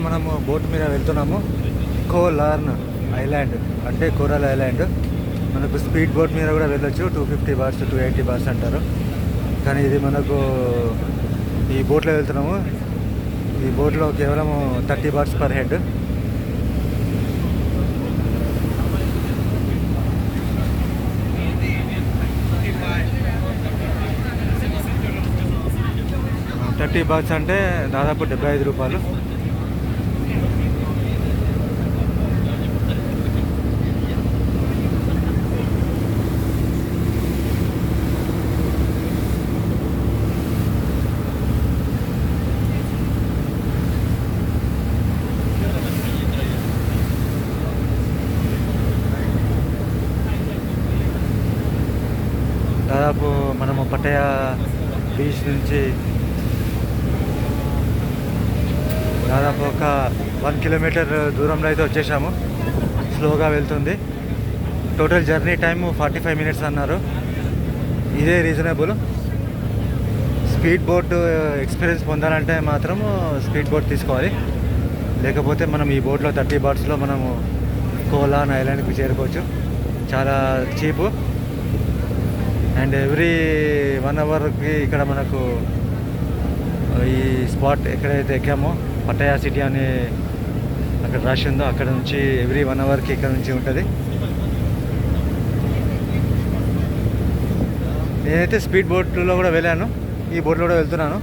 మనము బోట్ మీద వెళ్తున్నాము. కోలార్న్ ఐలాండ్ అంటే కోరల్ ఐలాండ్. మనకు స్పీడ్ బోట్ మీద కూడా వెళ్ళొచ్చు. 250 బార్స్ 280 బార్స్ అంటారు. కానీ ఇది మనకు ఈ బోట్లో వెళ్తున్నాము. ఈ బోట్లో కేవలం 30 బార్స్ పర్ హెడ్. $30 అంటే దాదాపు 75 రూపాయలు. దాదాపు మనము పట్టయ బీచ్ నుంచి దాదాపు ఒక 1 కిలోమీటర్ దూరంలో అయితే వచ్చేసాము. స్లోగా వెళ్తుంది. టోటల్ జర్నీ టైము 45 మినిట్స్ అన్నారు. ఇదే రీజనబుల్. స్పీడ్ బోట్ ఎక్స్పీరియన్స్ పొందాలంటే మాత్రము స్పీడ్ బోట్ తీసుకోవాలి. లేకపోతే మనం ఈ బోట్లో 30 బార్స్లో మనము కోలార్న్ ఐలాండ్కి చేరుకోవచ్చు. చాలా చీపు. అండ్ ఎవ్రీ 1 అవర్కి ఇక్కడ మనకు ఈ స్పాట్ ఎక్కడైతే ఎక్కామో పట్టయా సిటీ అనే అక్కడ రాసి ఉందో అక్కడ నుంచి ఎవ్రీ 1 అవర్కి ఇక్కడ నుంచి ఉంటుంది. నేనైతే స్పీడ్ బోట్లో కూడా వెళ్ళాను. ఈ బోట్లో కూడా వెళ్తున్నాను.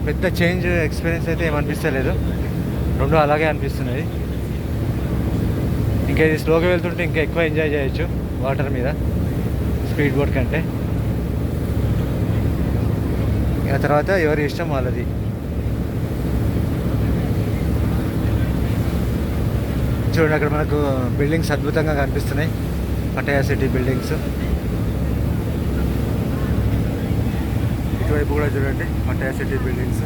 పెద్ద చేంజ్ ఎక్స్పీరియన్స్ అయితే ఏమనిపిస్తలేదు. రెండు అలాగే అనిపిస్తున్నాయి. ఇంకా ఇది స్లోగా వెళ్తుంటే ఇంకా ఎక్కువ ఎంజాయ్ చేయొచ్చు వాటర్ మీద స్పీడ్ బోట్ కంటే. ఆ తర్వాత ఎవరి ఇష్టం వాళ్ళది. చూడండి అక్కడ మనకు బిల్డింగ్స్ అద్భుతంగా కనిపిస్తున్నాయి. పట్టయా సిటీ బిల్డింగ్స్. ఇటువైపు కూడా చూడండి పట్టయా సిటీ బిల్డింగ్స్.